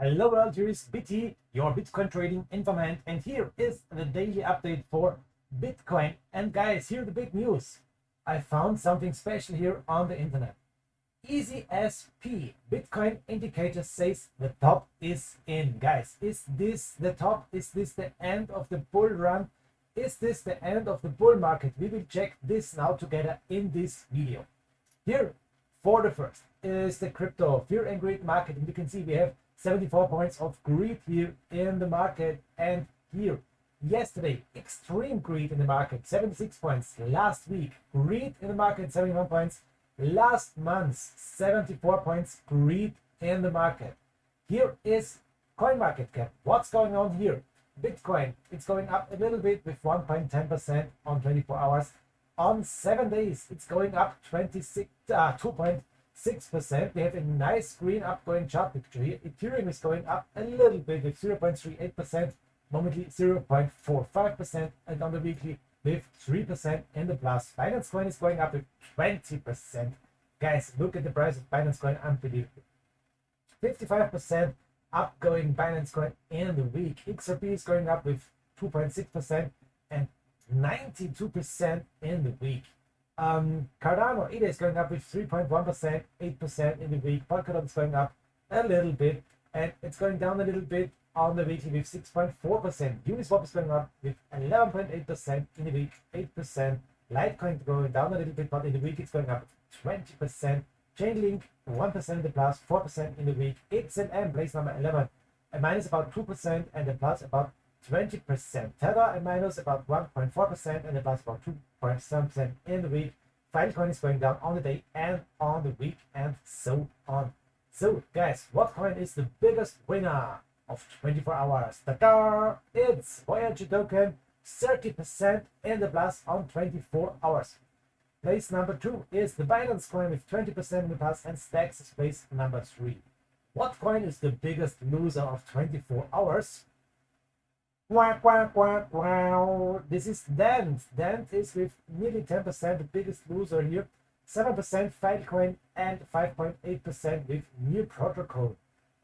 Hello world, here is BITI, your Bitcoin trading informant, and here is the daily update for Bitcoin. And guys, here the big news. I found something special here on the internet. Easy as P, Bitcoin indicator says the top is in. Guys, is this the top? Is this the end of the bull run? Is this the end of the bull market? We will check this now together in this video. Here, for the first, is the crypto fear and greed market, and you can see we have 74 points of greed here in the market. And here yesterday, extreme greed in the market, 76 points. Last week, greed in the market, 71 points. Last month, 74 points greed in the market. Here is coin market cap. What's going on here? Bitcoin, it's going up a little bit with 1.10% on 24 hours. On 7 days, it's going up 2.6%. We have a nice green upgoing chart picture here. Ethereum is going up a little bit with 0.38%, momently 0.45%, and on the weekly with 3% in the plus. Binance Coin is going up with 20%. Guys, look at the price of Binance Coin, unbelievable. 55% upgoing Binance Coin in the week. XRP is going up with 2.6% and 92% in the week. Cardano, it is going up with 3.1%, 8% in the week. Polkadot is going up a little bit, and it's going down a little bit on the weekly with 6.4%. Uniswap is going up with 11.8% in the week, 8%. Litecoin going down a little bit, but in the week it's going up 20%. Chainlink 1% in the plus, 4% in the week. XLM, place number 11, a minus about 2% and a plus about 20%. Tether a minus about 1.4% and a plus about 2.7% in the week. Filecoin is going down on the day and on the week, and so on. So guys, what coin is the biggest winner of 24 hours? Ta-da! It's Voyager token, 30% in the plus on 24 hours. Place number 2 is the Binance coin with 20% in the plus, and Stacks is place number 3. What coin is the biggest loser of 24 hours? Quack, quack, quack, wow. This is Dent. Dent is with nearly 10%, the biggest loser here. 7% Filecoin and 5.8% with New Protocol.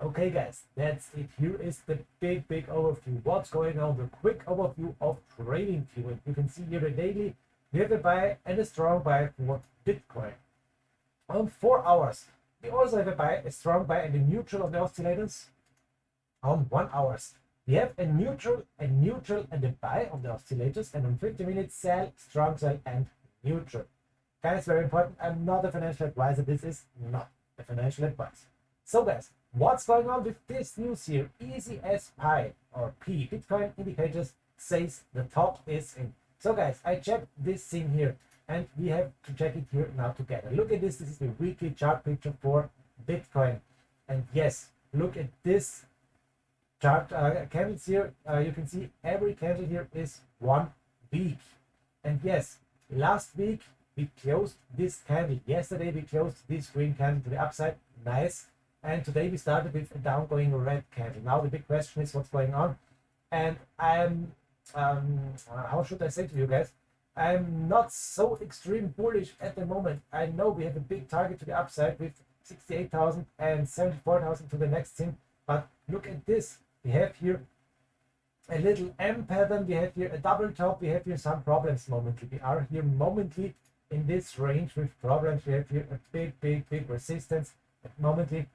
Okay guys, that's it. Here is the big overview. What's going on? The quick overview of Tradingview. And you can see here the daily, we have a buy and a strong buy for Bitcoin. On 4 hours, we also have a buy, a strong buy, and a neutral of the oscillators. On 1 hours, we have a neutral, and a buy of the oscillators, and on 50 minutes, sell, strong sell, and neutral. Guys, very important. I'm not a financial advisor. This is not a financial advice. So guys, what's going on with this news here? Easy as pie, or P, Bitcoin indicators says the top is in. So guys, I checked this thing here, and we have to check it here now together. Look at this. This is the weekly chart picture for Bitcoin. And yes, look at this chart candles here. You can see every candle here is 1 week. And yes, last week we closed this candle. Yesterday we closed this green candle to the upside. Nice. And today we started with a downgoing red candle. Now the big question is what's going on. And I'm how should I say to you guys, I'm not so extreme bullish at the moment. I know we have a big target to the upside with 68,000 and 74,000 to the next thing, but look at this. We have here a little M pattern, we have here a double top, we have here some problems momently. We are here momently in this range with problems. We have here a big resistance. At momently,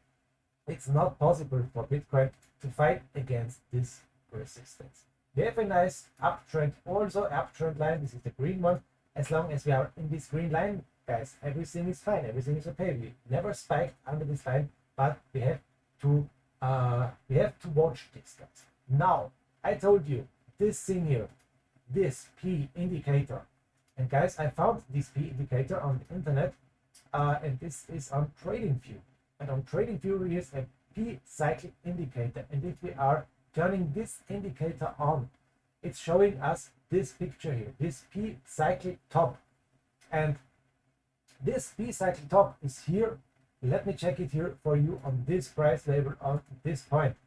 it's not possible for Bitcoin to fight against this resistance. We have a nice uptrend, also uptrend line. This is the green one. As long as we are in this green line, guys, everything is fine, everything is okay. We never spiked under this line, but we have to watch this, guys. Now, I told you this thing here, this P indicator, and guys, I found this P indicator on the internet, and this is on Tradingview. And on Tradingview is a P cycle indicator, and if we are turning this indicator on, it's showing us this picture here, this P cycle top, and this P cycle top is here. Let me check it here for you on this price level on this point,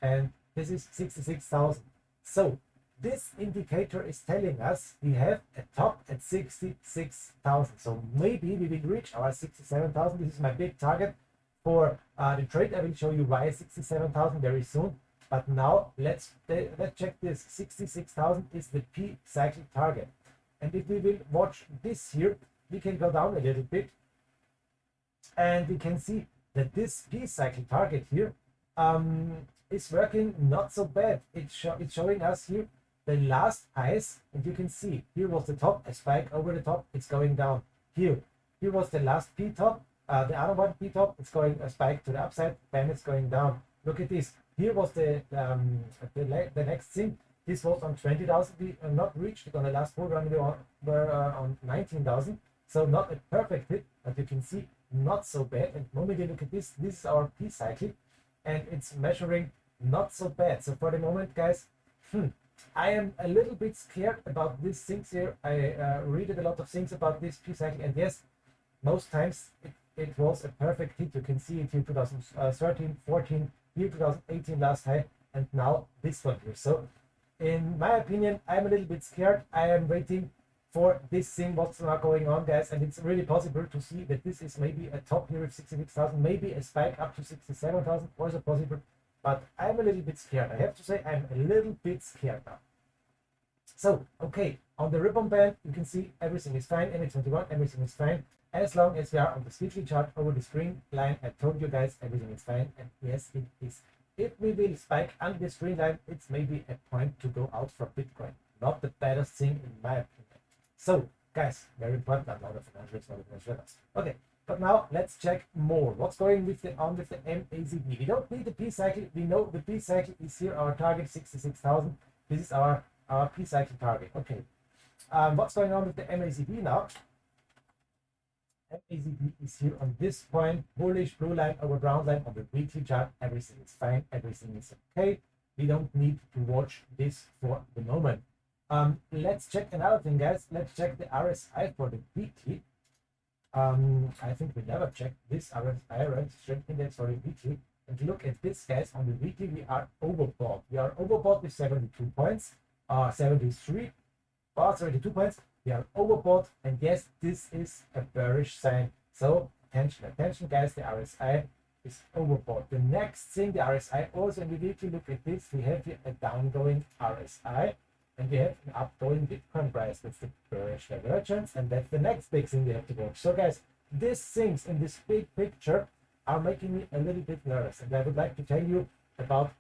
and this is 66,000. So this indicator is telling us we have a top at 66,000. So maybe we will reach our 67,000. This is my big target For the trade, I will show you why 67,000 very soon. But now let's check this. 66,000 is the P cycle target. And if we will watch this here, we can go down a little bit and we can see that this P cycle target here is working not so bad. It's showing us here the last highs, and you can see here was the top, a spike over the top, it's going down. Here was the last P top, the other one P top, it's going a spike to the upside, then it's going down. Look at this. Here was the next thing. This was on 20,000. We not reached it on the last bull run. We were on 19,000. So not a perfect hit, but you can see not so bad. And moment you look at this, this is our P cycle, and it's measuring not so bad. So for the moment, guys, I am a little bit scared about these things here. I read a lot of things about this P cycle, and yes, most times it was a perfect hit. You can see it here 2013, 14, here 2018 last high, and now this one here. So in my opinion, I'm a little bit scared. I am waiting for this thing, what's now going on, guys, and it's really possible to see that this is maybe a top here of 66,000, maybe a spike up to 67,000, also possible. But I'm a little bit scared. I have to say I'm a little bit scared now. So, okay, on the ribbon band, you can see everything is fine. MA21, everything is fine. As long as we are on the weekly chart over the green line, I told you guys everything is fine. And yes, it is. If we will spike under this green line, it's maybe a point to go out from Bitcoin. Not the baddest thing in my opinion. So, guys, very important. I'm not a financial. Okay. But now let's check more. What's going on with the MACD? We don't need the P cycle. We know the P cycle is here, our target 66,000. This is our P cycle target. Okay. What's going on with the MACD now? MACD is here on this point, bullish blue line over brown line on the weekly chart. Everything is fine. Everything is okay. We don't need to watch this for the moment. Let's check another thing, guys. Let's check the RSI for the weekly. I think we never checked this RSI strength index for the weekly. And look at this, guys. On the weekly, we are overbought. We are overbought with 72 points, 73, or 72 points. We are overbought, and yes, this is a bearish sign. So attention, guys. The RSI is overbought. The next thing, the RSI also, and we need to look at this. We have here a downgoing RSI. And we have an upgoing Bitcoin price. That's the bearish divergence, and that's the next big thing we have to watch. So, guys, these things in this big picture are making me a little bit nervous, and I would like to tell you about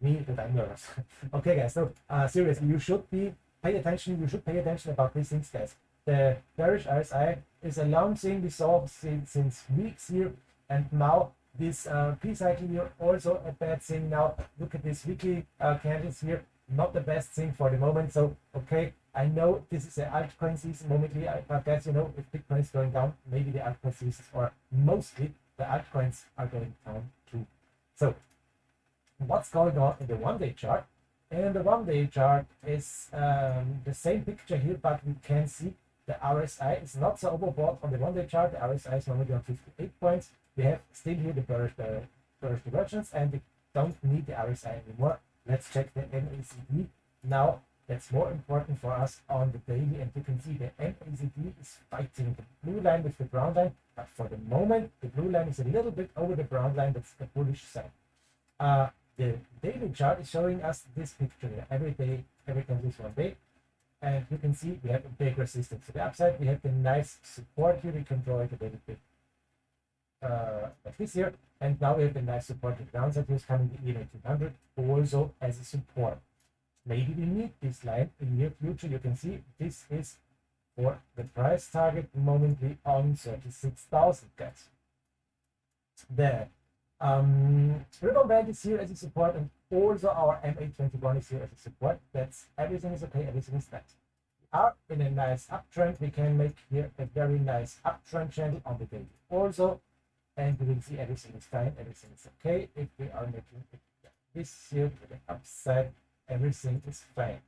me that I'm nervous. Okay, guys. So, seriously, you should pay attention. You should pay attention about these things, guys. The bearish RSI is a long thing we saw since weeks here, and now this P cycle here also a bad thing. Now, look at this weekly candles here. Not the best thing for the moment. So, okay, I know this is an altcoin season momently, but guys, you know, if Bitcoin is going down, maybe the altcoin season, or mostly the altcoins are going down too. So, what's going on in the one-day chart? And the one-day chart is the same picture here, but we can see the RSI is not so overbought on the one-day chart. The RSI is normally on 58 points. We have still here the bearish divergence, and we don't need the RSI anymore. Let's check the MACD. Now, that's more important for us on the daily, and you can see the MACD is fighting the blue line with the brown line, but for the moment, the blue line is a little bit over the brown line. That's the bullish side. The daily chart is showing us this picture here. Every day, every candle is 1 day, and you can see we have a big resistance to the upside. We have the nice support here. We can draw it a little bit like this here, and now we have the nice support to the downside. Here's coming the EM1800 also as a support. Maybe we need this line in the near future. You can see this is for the price target momently on 36,000, guys. The ribbon band is here as a support, and also our MA21 is here as a support. That's everything is okay, everything is nice. We are in a nice uptrend. We can make here a very nice uptrend channel on the daily also, and we will see everything is fine, everything is okay. If we are making it this here to the upside, everything is fine.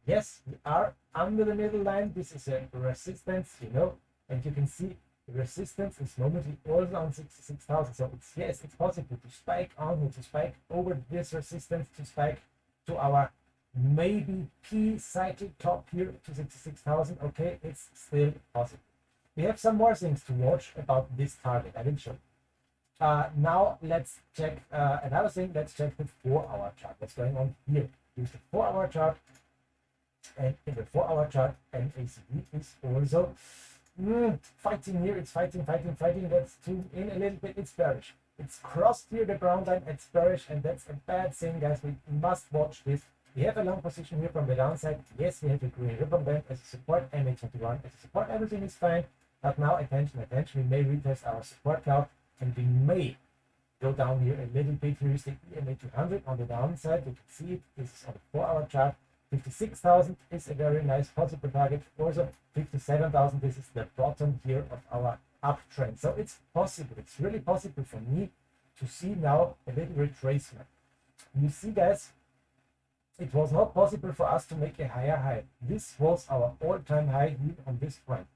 Yes, we are under the middle line. This is a resistance, you know, and you can see the resistance is momently also on 66,000. So it's possible to spike on, to spike over this resistance, to spike to our maybe P cycle top here to 66,000. Okay, it's still possible. We have some more things to watch about this target. I will show you. Now let's check another thing. Let's check the 4-hour chart. What's going on here? Use the 4-hour chart, and in the 4-hour chart, NACD is also fighting here. It's fighting. Let's zoom in a little bit. It's bearish. It's crossed here the ground line. It's bearish, and that's a bad thing, guys. We must watch this. We have a long position here from the downside. Yes, we have a green ribbon band as a support, MA21 as a support. Everything is fine. But now, attention. We may retest our support cloud, and we may go down here a little bit. Here is the EMA200 on the downside. You can see it. This is on the 4-hour chart. 56,000 is a very nice possible target. Also, 57,000. This is the bottom here of our uptrend. So it's possible. It's really possible for me to see now a little retracement. You see, guys, it was not possible for us to make a higher high. This was our all-time high here on this point,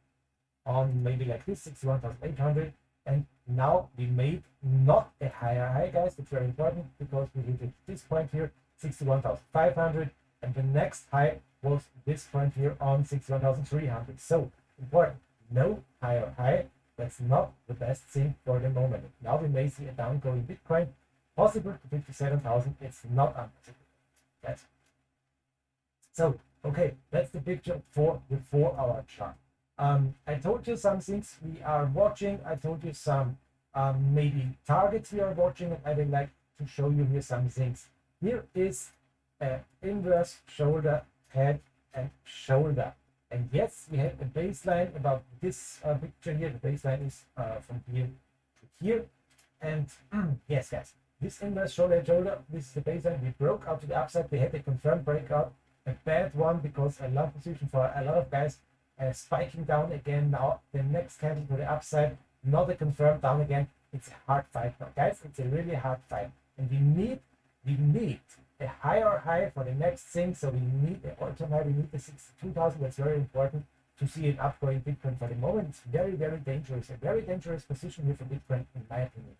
on maybe like this 61,800, and now we made not a higher high, guys. It's very important because we hit this point here, 61,500, and the next high was this point here on 61,300. So important, no higher high. That's not the best thing for the moment. Now we may see a downgoing Bitcoin, possible to 57,000. It's not impossible. That's so okay. That's the picture for the 4-hour chart. I told you some things we are watching. I told you some maybe targets we are watching, and I would like to show you here some things. Here is an inverse shoulder, head and shoulder. And yes, we have a baseline about this picture here. The baseline is from here to here. And yes, guys, this inverse shoulder and shoulder, this is the baseline. We broke out to the upside. We had a confirmed breakout, a bad one because a long position for a lot of guys. Spiking down again now, the next candle to the upside, not a confirmed down again. It's a hard fight now, guys. It's a really hard fight, and we need a higher high for the next thing. So we need an all-time high. We need the 62,000. That's very important to see an upgoing Bitcoin. For the moment, it's very, very dangerous. A very dangerous position here for Bitcoin, in my opinion.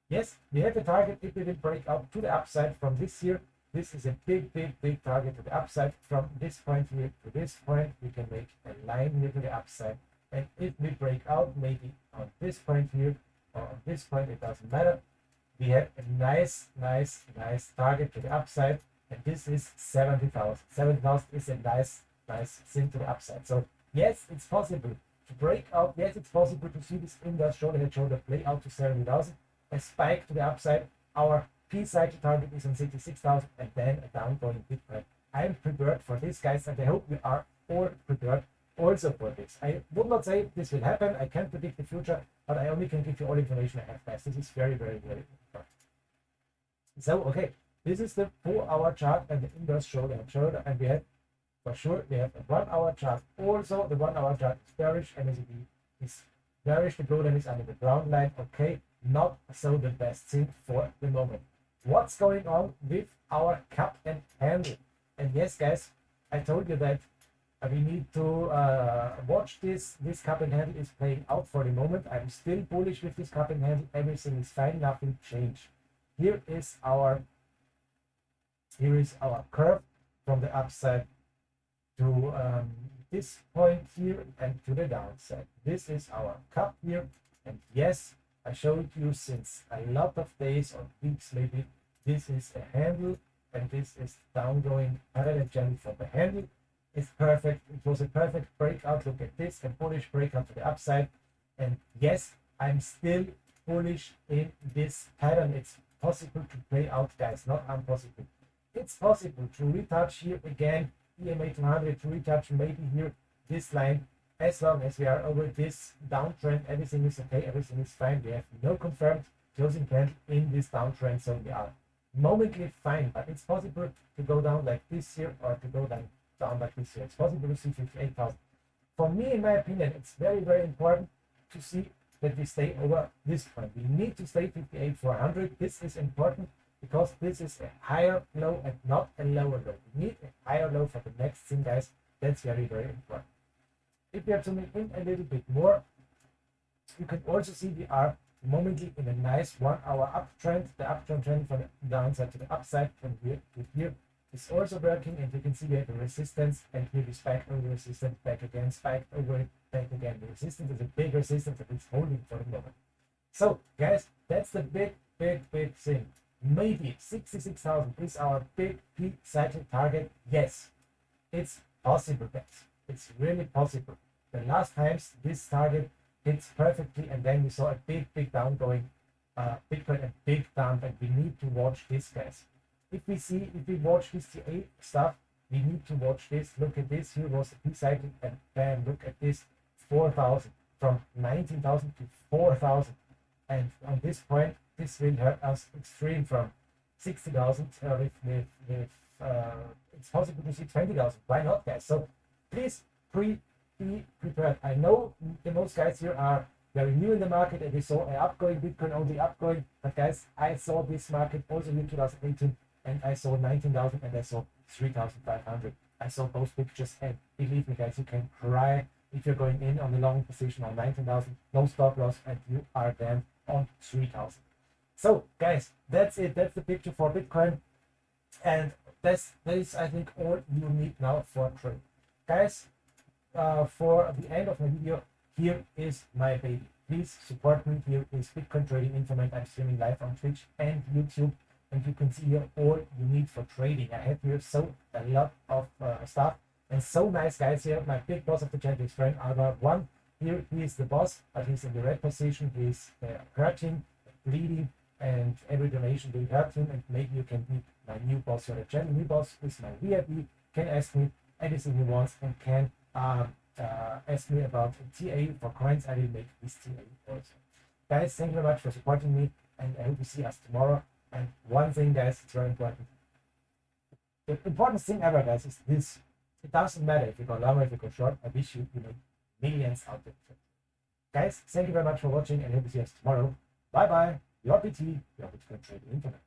Yes, we have a target if we will break out to the upside from this here. This is a big target to the upside. From this point here to this point, we can make a line here to the upside. And if we break out maybe on this point here or on this point, it doesn't matter. We have a nice target to the upside. And this is 70,000. 70,000 is a nice thing to the upside. So yes, it's possible to break out. Yes, it's possible to see this inverse shoulder head shoulder play out to 70,000. A spike to the upside. Our P-cycle target is on 66,000, and then a downgoing Bitcoin. I'm prepared for this, guys, and I hope we are all prepared also for this. I would not say this will happen. I can't predict the future, but I only can give you all information I have, guys. This is very important. So, okay, this is the 4-hour chart and the inverse shoulder and shoulder, and we have, for sure, we have a 1-hour chart. Also, the 1-hour chart is bearish, and is bearish. The gold line is under the ground line. Okay, not so the best thing for the moment. What's going on with our cup and handle? And yes, guys, I told you that we need to watch this. This cup and handle is playing out for the moment. I'm still bullish with this cup and handle. Everything is fine, nothing changed. Here is our curve from the upside to this point here and to the downside. This is our cup here, and yes, I showed you since a lot of days or weeks maybe. This is a handle, and this is downgoing parallel channel for the handle. It's perfect. It was a perfect breakout. Look at this, a bullish breakout to the upside. And yes, I'm still bullish in this pattern. It's possible to play out, guys, not impossible. It's possible to retouch here again, EMA 200, to retouch maybe here this line. As long as we are over this downtrend, everything is okay, everything is fine. We have no confirmed closing candle in this downtrend, so we are momently fine. But it's possible to go down like this here, or to go down like this here. It's possible to see 58,000. For me, in my opinion, it's very, very important to see that we stay over this point. We need to stay 58,400. This is important because this is a higher low and not a lower low. We need a higher low for the next thing, guys. That's very, very important. If we are zooming in a little bit more, you can also see we are momently in a nice 1-hour uptrend. The uptrend trend from the downside to the upside from here to here is also working, and you can see we have a resistance, and here we spiked over resistance, back again, spiked over it, back again. The resistance is a big resistance that it's holding for the moment. So guys, that's the big thing. Maybe 66,000 is our big peak cycle target. Yes, it's possible, guys. It's really possible. The last times this target hits perfectly, and then we saw a big down going Bitcoin, a big dump, and we need to watch this, guys. If we watch this TA stuff, we need to watch this. Look at this. Here was the peak cycle, and bam, look at this, 4,000, from 19,000 to 4,000. And on this point, this will hurt us extreme from 60,000 with it's possible to see 20,000. Why not, guys? So please be prepared. I know the most guys here are very new in the market, and they saw an upgoing Bitcoin only upgoing. But guys, I saw this market also in 2018, and I saw 19,000 and I saw 3,500. I saw those pictures, and believe me, guys, you can cry if you're going in on the long position on 19,000, no stop loss, and you are then on 3,000. So guys, that's it. That's the picture for Bitcoin, and that is, I think, all you need now for trade, guys. For the end of my video, here is my baby. Please support me. Here is Bitcoin Trading Informant. I'm streaming live on Twitch and YouTube, and you can see here all you need for trading. I have here a lot of stuff, and so nice guys here. My big boss of the channel is friend Alba One. Here he is the boss, but he's in the red position. He's hurting, bleeding, and every donation will hurt him. And maybe you can be my new boss here at the channel. New boss is my VIP. Can ask me anything he wants, and can ask me about TA for coins. I will make this TA also. Guys, thank you very much for supporting me, and I hope you see us tomorrow. And one thing, guys, it's very important. The important thing ever, guys, is this. It doesn't matter if you go long or if you go short. I wish you make millions out of it. Guys, thank you very much for watching, and I hope to see us tomorrow. Bye bye. Your BT, your Bitcoin Trading Internet.